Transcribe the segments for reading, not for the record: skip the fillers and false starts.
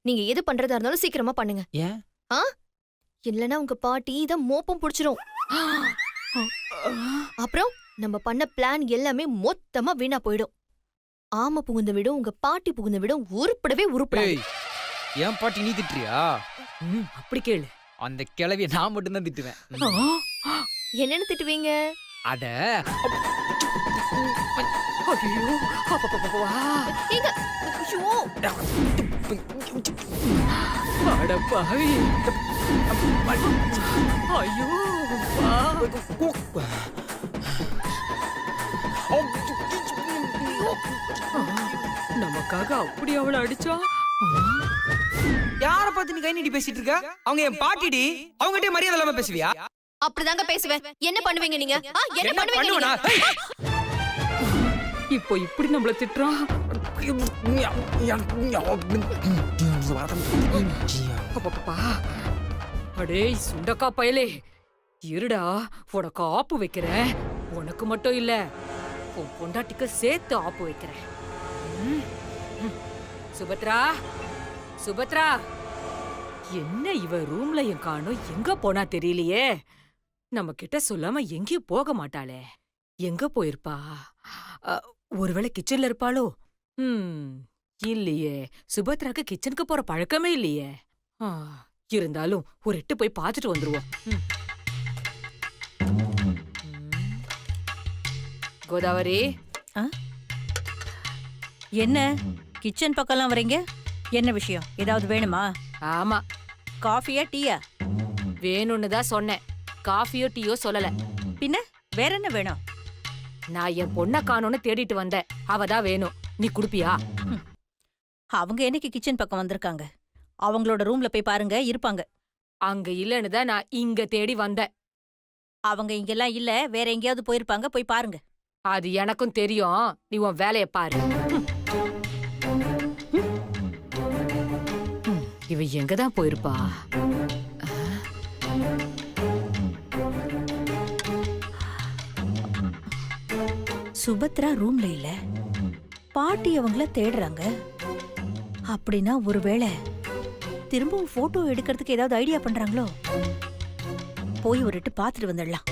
நீங்க எது பண்றதா இருந்தாலும் சீக்கிரமா பண்ணுங்க. ஏன்? ஆ? இல்லனா உங்க பாட்டி இத மோப்பம் புடிச்சிரும். அப்புறம் நம்ம பண்ண பிளான் எல்லாமே மொத்தமா வீணா போயிடும். ஆம புகுந்த விடும் உங்க பாட்டி புகுந்த விடும் உருப்படவே உருப்படாது. ஏய், ஏன் பாட்டி நீ திட்டுறியா? அப்படி கேளு. அந்த கிழவிய நான் மட்டும்தான் திட்டுவேன். என்னன்னு திட்டுவீங்க? அட ஐயோ, அப்பப்பப்பா. ஏங்க, ஐயோ, அட பாவி. ஐயோ, அப்பா. நமக்காக அப்படி அவளை அடிச்சா? யார பார்த்து நீ கை நீட்டி பேசிட்டு இருக்க? அவங்க என் பாட்டிடி. அவங்ககிட்ட மரியாதை இல்லாம பேசுவியா? அப்படிதாங்க பேசுவேன். என்ன பண்ணுவீங்க நீங்க? என்ன என்ன பண்ணுவீங்க பண்ணுவனா? நீங்க? இப்போ இப்படி நம்மள திட்டுறான். அப்பப்பப்பா. அடேய் சுண்டக்கா பயலே, இருடா உனக்கு ஆப்பு வைக்கிறேன். உனக்கு மட்டும் இல்ல, உன் பொண்டாட்டிக்கு சேர்த்து ஆப்பு வைக்கிறேன். ம், ம். சுபத்ரா, சுபத்ரா, என்ன இவ ரூம்ல என் காணோம், எங்க போனா தெரியலையே. நம்ம கிட்ட சொல்லாம எங்கேயும் போக மாட்டாளே. எங்க போயிருப்பா? ஒருவேளை கிச்சன்ல இருப்பாளோ? இல்லையே, சுபத்ராக்கு கிச்சனுக்கு போற பழக்கமே இல்லையே. இருந்தாலும் ஒரு எட்டு போய் பார்த்துட்டு வந்துருவோம். கோதாவரி, என்ன கிச்சன் பக்கம்லாம் வரீங்க? என்ன விஷயம்? ஏதாவது வேணுமா? ஆமா, காஃபியா டீயா? வேணும்னு தான் சொன்னேன். காஃபியோ டீயோ சொல்லல. பின்ன வேற என்ன வேணும்? நான் என் பொண்ண காணோன்னு தேடிட்டு வந்தேன். அவதான் வேணும். நீ குடுப்பியா? அவங்க என்னைக்கு கிச்சன் பக்கம் வந்திருக்காங்க? அவங்களோட ரூம்ல போய் பாருங்க, இருப்பாங்க. அங்க இல்லன்னு தான் நான் இங்க தேடி வந்தேன். அவங்க இங்கெல்லாம் இல்ல, வேற எங்கேயாவது போயிருப்பாங்க, போய் பாருங்க. அது எனக்கும் தெரியும். நீ உன் வேலைய பாரு. இவ எங்கதான் போயிருப்பா? சுபத்ரா ரூம்ல இல்ல, பாட்டி அவங்கள தேடுறாங்க. அப்படின்னா ஒருவேளை திரும்பவும் போட்டோ எடுக்கிறதுக்கு ஏதாவது ஐடியா பண்றாங்களோ? போய் ஒரு எட்டு பாத்துட்டு வந்துடலாம்.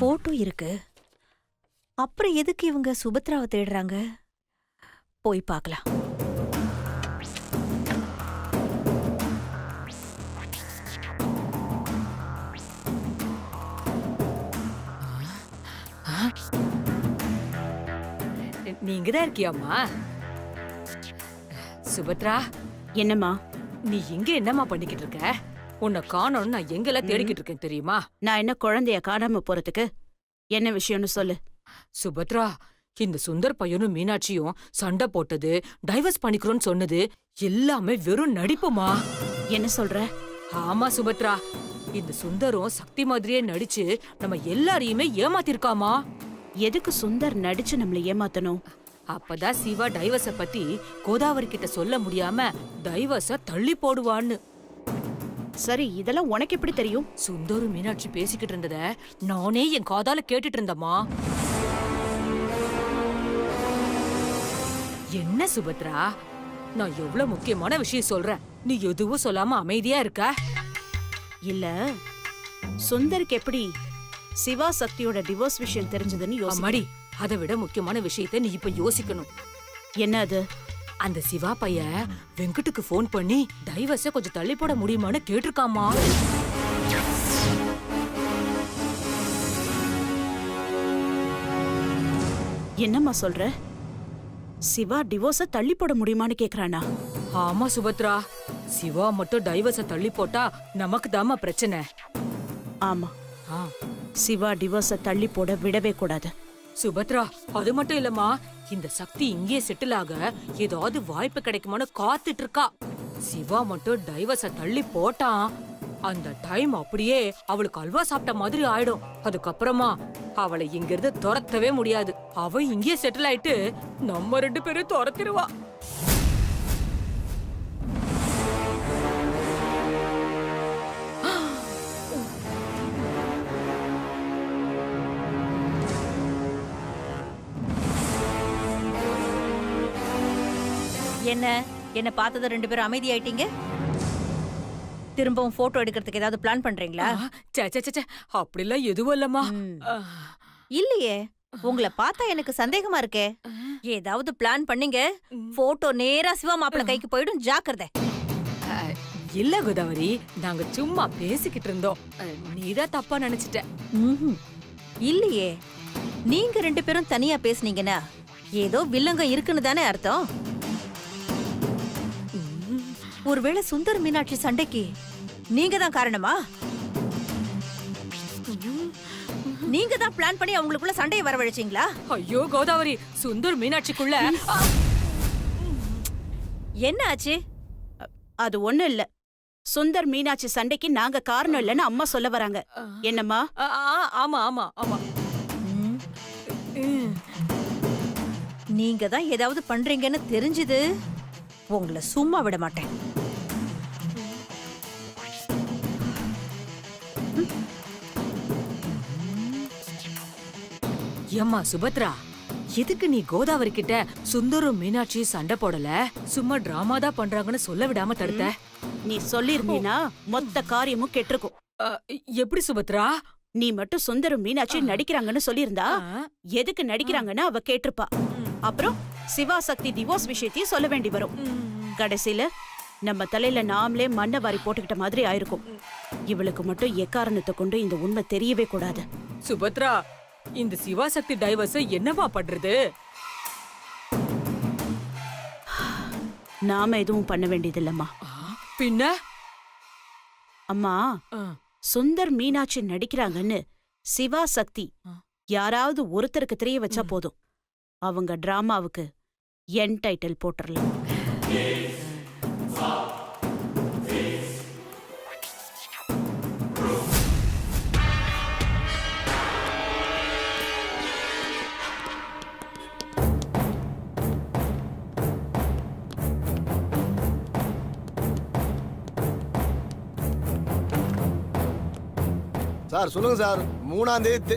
போட்டோ இருக்கு, அப்புறம் எதுக்கு இவங்க சுபத்ராவை தேடுறாங்க? போய் பார்க்கலாம். நீங்கதான் இருக்கியாமா? சுபத்ரா, என்னம்மா? நீ இங்க என்னம்மா பண்ணிக்கிட்டு இருக்க? உன்னை காணோன்னு நான் எங்கெல்லாம் தேடிக்கிட்டு இருக்கேன் தெரியுமா? நான் என்ன குழந்தைய காணாம போறதுக்கு? என்ன விஷயம்னு சொல்லு. சுபத்ரா, இந்த சுந்தர் பையனும் மீனாட்சியும் சண்டை போட்டது, டைவர்ஸ் பண்ணிக்கிறோன்னு சொன்னது எல்லாமே வெறும் நடிப்புமா. என்ன சொல்ற? ஆமா சுபத்ரா, இந்த சுந்தரும் சக்தி மாதிரியே நடிச்சு நம்ம எல்லாரையுமே ஏமாத்திருக்காமா. எதுக்கு சுந்தர் நடிச்சு நம்மள ஏமாத்தணும்? அப்பதான் சிவா டைவர்ஸ பத்தி கோதாவரி கிட்ட சொல்ல முடியாம டைவர்ஸ தள்ளி போடுவான்னு. சரி, இதெல்லாம் உனக்கு எப்படி தெரியும்? சுந்தரும் மீனாட்சி பேசிக்கிட்டு இருந்தத நானே என் காதால கேட்டுட்டு இருந்தம்மா. என்ன சுபத்ரா, நான் எவ்வளவு முக்கியமான விஷயம் சொல்றேன், நீ எதுவும் சொல்லாம அமைதியா இருக்க? இல்ல, சுந்தருக்கு எப்படி சிவா சக்தியோட டிவோர்ஸ் விஷயம் தெரிஞ்சதுன்னு அம்மாடி, அதை விட முக்கியமான விஷயத்த நீ இப்ப யோசிக்கணும். என்ன அது? அந்த சிவா பையன் வெங்கட்டுக்கு போன் பண்ணி டைவர்ஸ கொஞ்சம் தள்ளி போட முடியுமான்னு கேட்டிருக்காமா. என்னம்மா சொல்ற? சிவா டிவோர்ஸ தள்ளி போட முடியுமான்னு கேக்குறானா? ஆமா சுபத்ரா, சிவா மட்டும் டைவர்ஸ தள்ளி போட்டா நமக்கு தாமா பிரச்சனை. ஆமா, சிவா டிவோர்ஸ தள்ளி போட விடவே கூடாது. சுபத்ரா, அது மட்டும் இல்லம்மா, இந்த சக்தி இங்கே செட்டில் ஆக ஏதாவது வாய்ப்பு கிடைக்குமான்னு காத்துட்டு இருக்கா. சிவா மட்டும் டைவர்ஸ தள்ளி போட்டான், அந்த டைம் அப்படியே அவளுக்கு அல்வா சாப்பிட்ட மாதிரி ஆயிடும். அதுக்கப்புறமா அவளை இங்க இருந்து துரத்தவே முடியாது. அவ இங்கே செட்டில் ஆயிட்டு நம்ம 2 பேரும் துரத்திடுவா. என்ன பார்த்தத 2 பேரும் அமைதியாயிட்டீங்க? திரும்பவும் போட்டோ எடுக்கிறதுக்கு ஏதாவது பிளான் பண்றீங்களா? சே சே சே, அப்படிலாம் எதுவும் இல்லம்மா. இல்லையே, உங்களை பார்த்தா எனக்கு சந்தேகமா இருக்கே. ஏதாவது பிளான் பண்ணீங்க, போட்டோ நேரா சிவா மாப்பிள்ள கைக்கு போயிடும், ஜாக்கிரதை. இல்ல கோதாவரி, நாங்க சும்மா பேசிக்கிட்டு இருந்தோம். நீதான் தப்பா நினைச்சிட்ட. இல்லையே, நீங்க 2 பேரும் தனியா பேசுனீங்கன்னா ஏதோ வில்லங்க இருக்குன்னு தானே அர்த்தம். ஒருவேளை சுந்தர் மீனாட்சி சண்டைக்கு நீங்க தான் காரணமா? நீங்க தான் பிளான் பண்ணி அவங்களுக்குள்ள சண்டையை வரவழைச்சீங்களா? ஐயோ கோதாவரி, சுந்தர் மீனாட்சிக்குள்ள என்ன ஆச்சு? அது ஒண்ணு இல்ல. சுந்தர் மீனாட்சி சண்டைக்கு நாங்க காரணம் இல்லைன்னு அம்மா சொல்ல வராங்க. என்னம்மா? ஆமா ஆமா ஆமா. நீங்க தான் ஏதாவது பண்றீங்கன்னு தெரிஞ்சது, உங்களை சும்மா விட மாட்டேன். ஏம்மா சுபத்ரா, எதுக்கு நீ கோதாவரி கிட்ட சுந்தரும் மீனாட்சி சண்டை போடல, சும்மா டிராமா தான் பண்றாங்கன்னு சொல்ல விடாம தடுத்த? நீ சொல்லிருந்தீனா மொத்த காரியமும் கெட்டிருக்கும். எப்படி சுபத்ரா? நீ மட்டும் சுந்தரும் மீனாட்சி நடிக்கிறாங்கன்னு சொல்லியிருந்தா எதுக்கு நடிக்கிறாங்கன்னு அவ கேட்டிருப்பா. அப்புறம் சிவா சக்தி டிவோர்ஸ் விஷயத்தையும் சொல்ல வேண்டி வரும். கடைசியில நம்ம தலையில நாமளே மண்ணை வாரி போட்டுக்கிட்ட மாதிரி ஆயிருக்கும். இவளுக்கு மட்டும் எக்காரணத்தை கொண்டு இந்த உண்மை தெரியவே கூடாது. சுபத்ரா, இந்த சிவாசக்தி டைவர்ஸ் என்னவா பண்றது? நாம எதுவும் பண்ண வேண்டியதில்லம்மா. பின்ன அம்மா, சுந்தர் மீனாட்சி நடிக்கிறாங்கன்னு சிவா சக்தி யாராவது ஒருத்தருக்கு தெரிய வச்சா போதும், அவங்க டிராமாவுக்கு என் டைட்டில் போட்டுறலாம். சார் சொல்லுங்க சார். 3ஆம் தேதி.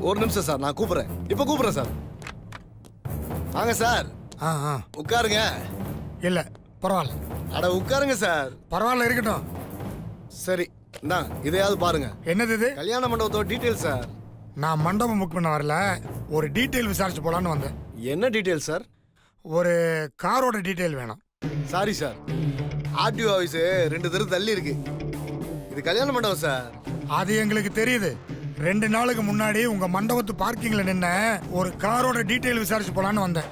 ஒரு நிமிஷம் சார், நான் கூப்பிடுறேன். இப்ப கூப்பிடுறேன் சார். வாங்க சார். உட்காருங்க. இல்ல பரவாயில்ல. அட உட்காருங்க சார். பரவாயில்ல, இருக்கட்டும். சரி, இந்தாங்க, இதையாவது பாருங்க. என்னது இது? கல்யாண மண்டபத்தோட டீடைல் சார். நான் மண்டபம் புக் பண்ண வரல, ஒரு டீடைல் விசாரிச்சு போலான்னு வந்தேன். என்ன டீடைல் சார்? ஒரு காரோட டீடைல் வேணும். சாரி சார், ஆர்டிஓ ஆஃபீஸ் 2 தெரு தள்ளி இருக்கு. இது கல்யாண மண்டபம் சார். அது எங்களுக்கு தெரியுது. 2 நாளுக்கு முன்னாடி உங்க மண்டபத்து பார்க்கிங்ல நின்ன ஒரு காரோட டீடைல் விசாரிச்சு போலான்னு வந்தேன்.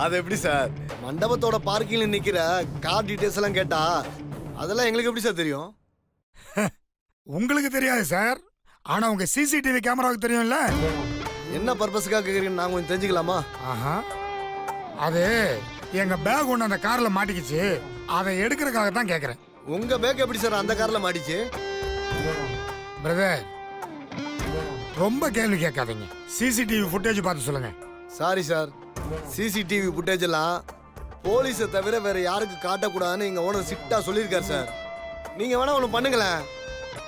அது எப்படி சார்? மண்டபத்தோட பார்க்கிங்ல நிக்கிற கார் டீடைல்ஸ் எல்லாம் கேட்டா அதெல்லாம் எங்களுக்கு எப்படி சார் தெரியும்? உங்களுக்கு தெரியாது சார், ஆனா உங்க சிசிடிவி கேமராவுக்கு தெரியும்ல. என்ன பர்பஸ்க்காக கேக்குறீங்கன்னு நான் கொஞ்சம் தெரிஞ்சுக்கலாமா? ஆஹா, அது எங்க பேக் ஒன்று அந்த கார்ல மாட்டிக்கிச்சு, அதை எடுக்கிறதுக்காக தான் கேட்கறேன். உங்க பேக் எப்படி சார் அந்த கார்ல மாட்டிச்சு? பிரதர், ரொம்ப கேள்வி கேட்காதீங்க. சிசிடிவி ஃபுட்டேஜ் பார்த்து சொல்லுங்க. சாரி சார், சிசிடிவி ஃபுட்டேஜ் எல்லாம் போலீஸை தவிர வேற யாருக்கு காட்டக்கூடாதுன்னு எங்க ஓனர் ஸ்ட்ரிக்ட்டா சொல்லியிருக்காரு சார். நீங்க வேணா ஒன்று பண்ணுங்களேன்.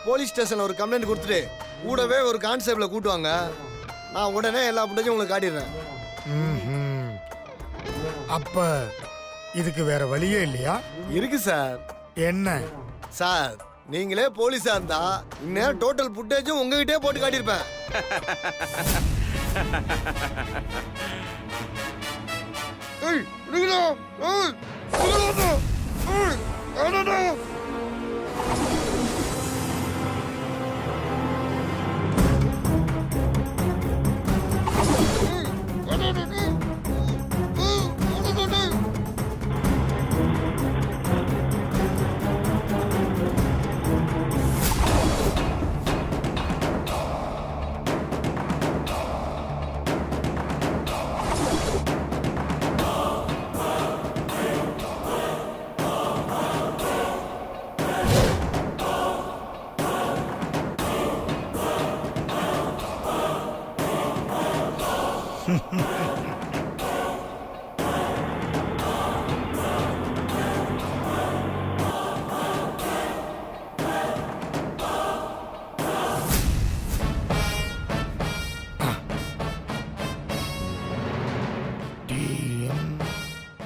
போலீஸ் ஸ்டேஷன்ல ஒரு கம்ப்ளைண்ட் கொடுத்துட்டு கூடவே ஒரு கான்ஸ்டபிளை கூட்டுவாங்க. நான் உடனே எல்லா ஃபுட்டேஜும் உங்களுக்கு காட்டிடுறேன். அப்ப இதுக்கு வேற வழியே இல்லையா? இருக்கு சார். என்ன சார், நீங்களே போலீஸா இருந்தா இந்நேரம் டோட்டல் ஃபுட்டேஜும் உங்ககிட்டே போட்டு காட்டியிருப்பேன். TN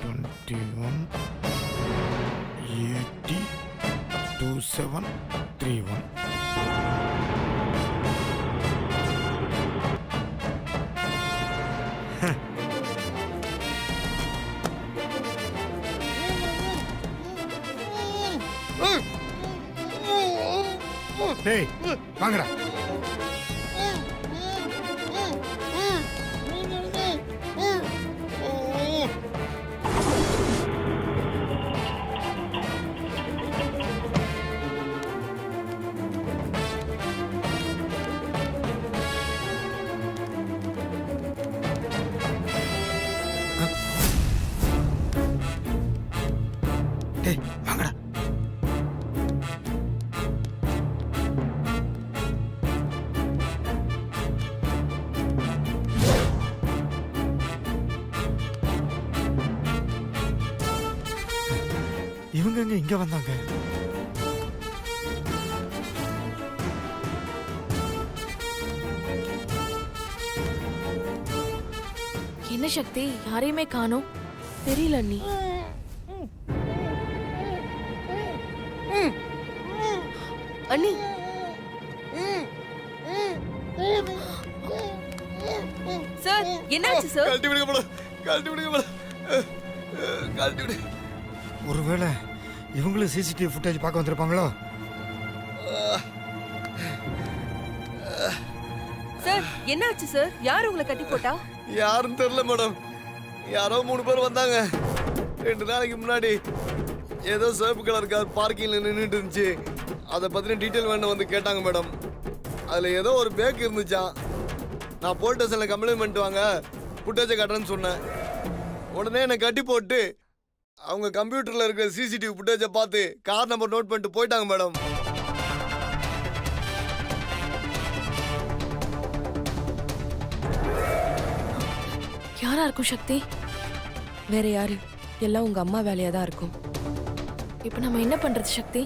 21 80 2731. டேய் வாங்கடா. டேய் வாங்கடா. இவங்க எங்க இங்க வந்தாங்க? என்ன சக்தி யாரையுமே காணோம் தெரியல நீ அண்ணி சார் என்னாச்சு சார்? கழட்டி விடுங்க மேடம், கழட்டி விடுங்க மேடம், கழட்டி விடுங்க. ஒருவேளை இவங்களும் சிசிடிவி ஃபுட்டேஜ் பார்க்க வந்திருப்பாங்களோ? சார் என்னாச்சு சார்? யார் உங்களை கட்டி போட்டா? யாருன்னு தெரியல மேடம். யாரோ 3 பேர் வந்தாங்க. 2 நாளைக்கு முன்னாடி ஏதோ சிவப்பு கலர் கார் பார்க்கிங்ல நின்றுட்டு இருந்துச்சு. அதை பத்தின டீட்டெயில் வேணும் வந்து கேட்டாங்க மேடம். அதுல ஏதோ ஒரு பேக் இருந்துச்சான். நான் போலீஸ் ஸ்டேஷன்ல கம்ப்ளைண்ட் பண்ணிட்டு வாங்க, ஃபுட்டேஜை காட்டுறேன்னு சொன்னேன். உடனே என்னை கட்டி போட்டு அவங்க கம்ப்யூட்டர்ல இருக்கிற சிசிடிவி ஃபுட்டேஜை பார்த்து கார் நம்பர் நோட் பண்ணிட்டு போயிட்டாங்க மேடம். யாரா இருக்கும் சக்தி? வேற யாரு? எல்லாம் உங்க அம்மா வேலையா தான் இருக்கும். இப்போ நம்ம என்ன பண்றது சக்தி?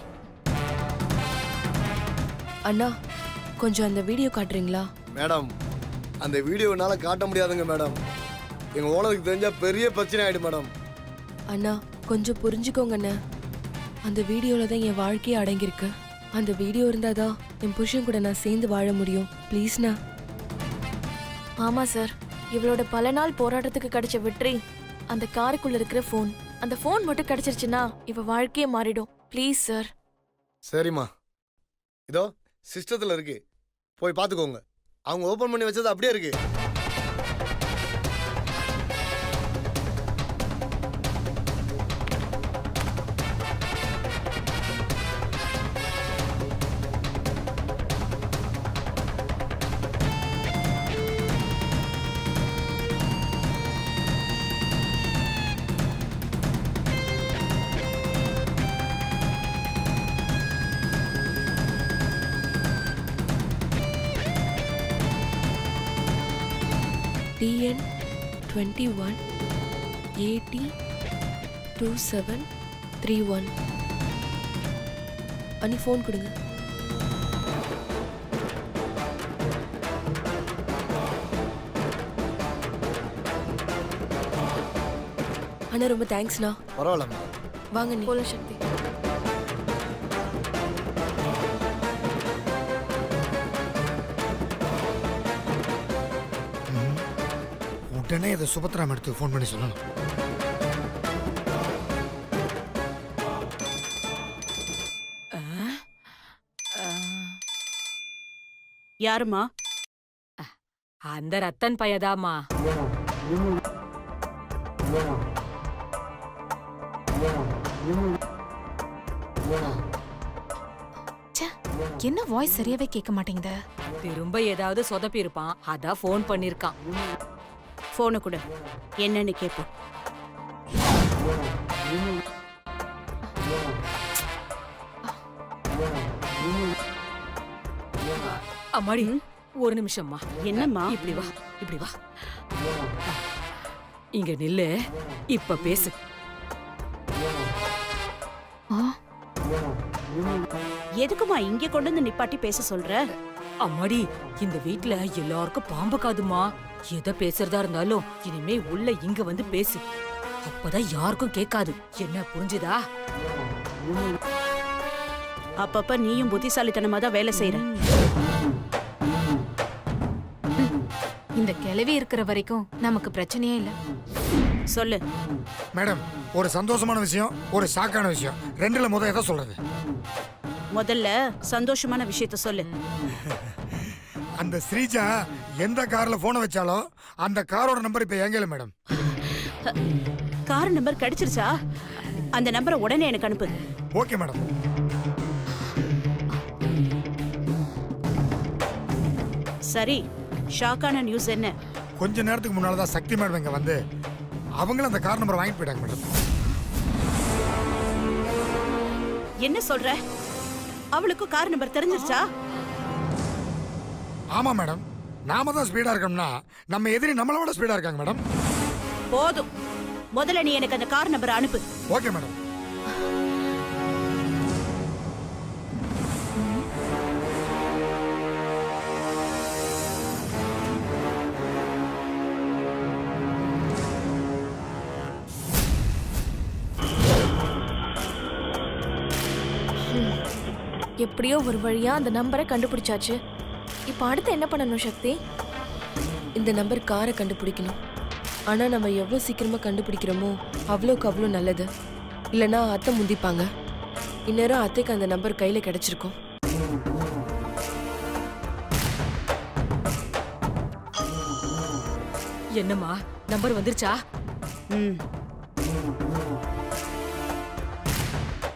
அண்ணா கொஞ்சம் அந்த வீடியோ காட்டுறீங்களா? மேடம் அந்த வீடியோனால காட்ட முடியாதுங்க மேடம். எங்க ஓனருக்கு தெரிஞ்சா பெரிய பிரச்சனை ஆயிடும் மேடம். அண்ணா கொஞ்சம் புரிஞ்சுக்கோங்க அண்ணா. அந்த வீடியோல தான் என் வாழ்க்கையே அடங்கியிருக்கு. அந்த வீடியோ இருந்தாதான் என் புருஷன் கூட நான் சேர்ந்து வாழ முடியும். ப்ளீஸ்ண்ணா. ஆமா சார், இவளோட பல நாள் போராட்டத்துக்கு கிடைச்ச வெற்றி அந்த காருக்குள்ள இருக்கிற ஃபோன். அந்த ஃபோன் மட்டும் கிடைச்சிருச்சுன்னா இவ வாழ்க்கையே மாறிடும். Please sir. சரிம்மா, இதோ சிஸ்டத்துல இருக்கு, போய் பார்த்துக்கோங்க. அவங்க ஓபன் பண்ணி வச்சது அப்படியே இருக்கு. TN 21 80 2731. அண்ணி ஃபோன் கொடுங்க. அண்ணா ரொம்ப தேங்க்ஸ்ண்ணா. பரவாயில்ல. வாங்க நீ போல சக்தி. உடனே இதை சுபத்ரா எடுத்து ஃபோன் பண்ணி சொல்லணும். யாருமா? அந்த ரத்தன் பையதாமா. என்ன வாய்ஸ் சரியாவே கேட்க மாட்டேங்குது. திரும்ப ஏதாவது சொதப்பி இருப்பான், அதான் ஃபோன் பண்ணிருக்கான். போனை கொடு, என்னன்னு கேட்போம். அம்மாடி ஒரு நிமிஷம்மா. என்னம்மா? இப்படி வா, இப்படி வா. இங்க நில்லு. இப்ப பேசு. எதுக்குமா இங்க கொண்டு வந்து நிப்பாட்டி பேச சொல்ற? அம்மாடி, இந்த வீட்ல எல்லாருக்கும் பாம்பு காதுமா. எதை பேசுறதா இருந்தாலும் இனிமே உள்ள இங்க வந்து பேசு. அப்பதான் யாருக்கும் கேட்காது. என்ன புரிஞ்சுதா? அப்பப்ப நீயும் புத்திசாலித்தனமா தான் வேலை செய்யற. இந்த கிளவி இருக்கிற வரைக்கும் நமக்கு பிரச்சனையே இல்ல. சொல்லு. மேடம், ஒரு சந்தோஷமான விஷயம், ஒரு ஷாக்கான விஷயம், ரெண்டுல முத எதை சொல்றது? முதல்ல சந்தோஷமான விஷயத்த சொல்லு. அந்த ஸ்ரீஜா எந்த கார்ல போனை வச்சாலும் அந்த காரோட நம்பர் இப்ப எங்கல மேடம். கார் நம்பர் கிடைச்சிருச்சா? அந்த நம்பரை உடனே எனக்கு அனுப்பு. Okay madam. சரி, ஷாக்கான நியூஸ் என்ன? கொஞ்ச நேரத்துக்கு முன்னால தான் சக்தி மேடம் இங்க வந்து அவங்களும் அந்த கார் நம்பர் வாங்கிட்டு போயிட்டாங்க மேடம். என்ன சொல்ற? அவளுக்கு கார் நம்பர் தெரிஞ்சிருச்சா? ஆமா மேடம், நாம தான் ஸ்பீடா இருக்கோம்னா நம்ம எதிரி நம்மளை விட ஸ்பீடா இருக்காங்க மேடம். போதும், முதல்ல நீ எனக்கு அந்த கார் நம்பரை அனுப்பு. Okay madam. எப்படியோ ஒரு வழியா அந்த நம்பரை கண்டுபிடிச்சாச்சு. இப்போ அடுத்து என்ன பண்ணணும் சக்தி? இந்த நம்பர் காரை கண்டுபிடிக்கணும். ஆனா நம்ம எவ்வளவு சீக்கிரமா கண்டுபிடிக்கிறோமோ அவ்வளோக்கு அவ்வளோ நல்லது. இல்லைன்னா அத்தை முந்திப்பாங்க. இந்நேரம் அத்தைக்கு அந்த நம்பர் கையில கிடைச்சிருக்கும். என்னம்மா, நம்பர் வந்துருச்சா? ம்.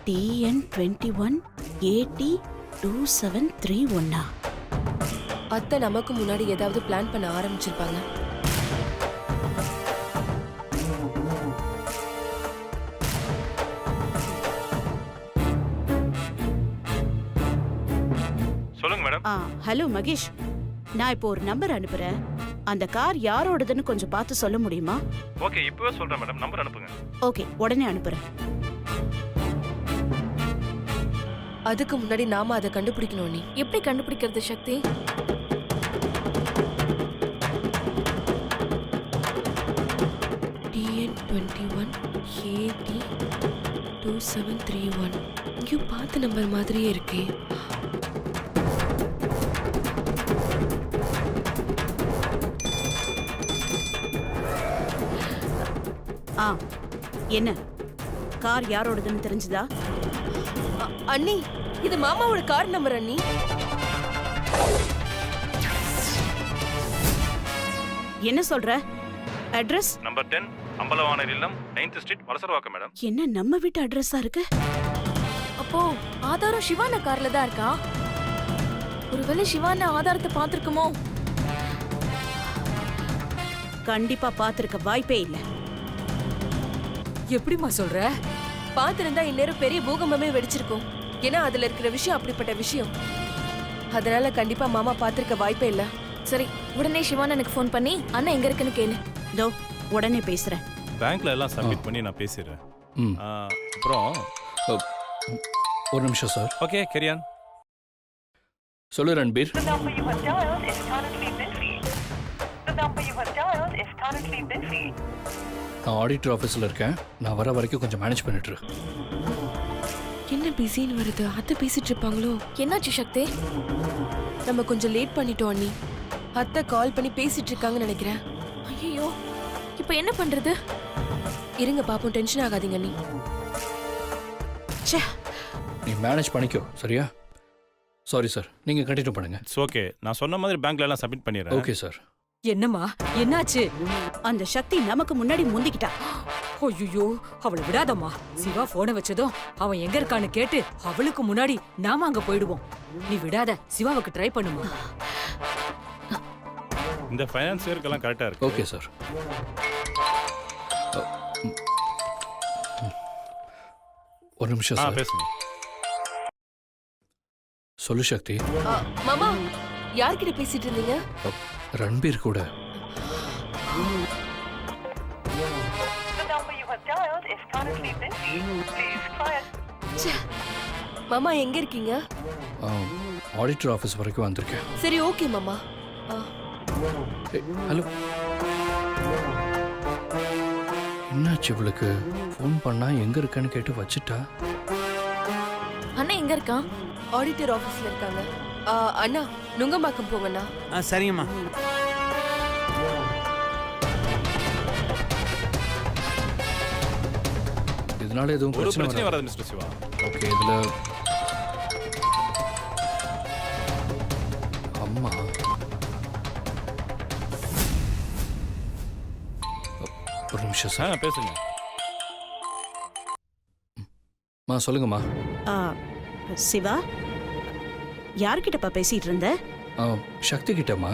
TN 21 AT 2731. அத்தை நமக்கு முன்னாடி ஏதாவது பிளான் பண்ண ஆரம்பிச்சிருப்பாங்க. சொல்லுங்க மேடம். ஹலோ மகேஷ், நான் இப்போ ஒரு நம்பர் அனுப்புறேன். அந்த கார் யாரோடதுன்னு கொஞ்சம் பார்த்து சொல்ல முடியுமா? ஓகே, இப்பவே சொல்றேன் மேடம். நம்பர் அனுப்புங்க. ஓகே, உடனே அனுப்புறேன். அதுக்கு முன்னாடி நாம அதை கண்டுபிடிக்கணும். நீ எப்படி கண்டுபிடிக்கிறது சக்தி? TN 21 AT 2731. இங்கேயும் பார்த்த நம்பர் மாதிரியே இருக்கே. என்ன, கார் யாரோடதுன்னு தெரிஞ்சுதா? அண்ணி, இது மாமாவோட கார் நம்பர் அண்ணி. என்ன சொல்ற? அட்ரஸ் நம்பர் 10 அம்பலவாணர் இல்லம் 9th ஸ்ட்ரீட் வலசரவாக்கம் மேடம். என்ன நம்ம வீட்டு அட்ரஸா இருக்கு? அப்போ ஆதாரம் சிவான கார்ல தான் இருக்கா? ஒருவேளை சிவான ஆதாரத்தை பார்த்திருக்குமோ? கண்டிப்பா பார்த்திருக்க வாய்ப்பே இல்ல. எப்படிம்மா சொல்ற? பார்த்திருந்தா இந்நேரம் பெரிய பூகம்பமே வெடிச்சிருக்கும். ஏன்னா அதுல இருக்கிற விஷயம் அப்படிப்பட்ட விஷயம். அதனால கண்டிப்பா மாமா பார்த்திருக்க வாய்ப்பே இல்ல. சரி, உடனே சிவானனுக்கு ஃபோன் பண்ணி அண்ணா எங்க இருக்குன்னு கேளு. தோ உடனே பேசுறேன். பேங்க்ல எல்லாம் சப்மிட் பண்ணி நான் பேசிடுறேன். அப்புறம் ஒரு நிமிஷம் சார். Okay, carry on. சொல்லு ரன்பீர். நான் ஆடிட்டர் ஆஃபீஸில் இருக்கேன். நான் வர வரைக்கும் கொஞ்சம் மேனேஜ் பண்ணிட்டு இரு. என்ன பிஸின்னு வருது? அத்தை பேசிட்டு இருப்பாங்களோ? என்னாச்சு சக்தி? நம்ம கொஞ்சம் லேட் பண்ணிட்டோம் அண்ணி. அத்தை கால் பண்ணி பேசிட்டு இருக்காங்கன்னு நினைக்கிறேன். ஐயோ, இப்போ என்ன பண்றது? இருங்க பாப்போம், டென்ஷன் ஆகாதீங்க அண்ணி. நீ மேனேஜ் பண்ணிக்கோ, சரியா? சாரி சார், நீங்க கண்டினியூ பண்ணுங்க. இட்ஸ் ஓகே, நான் சொன்ன மாதிரி பேங்க்ல எல்லாம் சப்மிட் பண்ணிடுறேன். Okay sir. என்னம்மா, என்னாச்சு? அந்த சக்தி நமக்கு முன்னாடி முந்திக்கிட்டா. ஐயோ, அவளை விடாதம்மா. சிவா போனை வச்சதும் அவன் எங்க இருக்கான்னு கேட்டு அவளுக்கு முன்னாடி நாம அங்க போயிடுவோம். நீ விடாத, சிவாவுக்கு ட்ரை பண்ணுமா. இந்த ஃபைனான்சியருக்கெல்லாம் கரெக்டா இருக்கு. Okay sir. ஒரு நிமிஷம் சார். பேசுங்க. சொல்லு சக்தி. மாமா, யார்கிட்ட பேசிட்டு இருந்தீங்க? ரன்பீர் கூட. மாமா எங்க இருக்கீங்க? ஆடிட்டர் ஆஃபீஸ் வரைக்கும் வந்திருக்கேன். சரி ஓகே மாமா. ஹலோ, என்னாச்சு இவளுக்கு? ஃபோன் பண்ணா எங்க இருக்கேன்னு கேட்டு வச்சுட்டா. அண்ணா எங்க இருக்கான்? ஆடிட்டர் ஆபீஸ்ல இருக்காங்க. அண்ணா நுங்கம்பாக்கம் போங்கண்ணா. சரிங்கம்மா. இதனால எதுவும் ஒரு பிரச்சனை பிரச்சனை வராது. வராது மிஸ்டர் சிவா. ஓகே, இதுல அம்மா ஒரு நிமிஷம் சார். பேசுங்க. சொல்லுங்கம்மா. சிவா, யார்கிட்டப்பா பேசிட்டு இருந்த? சக்தி கிட்டம்மா.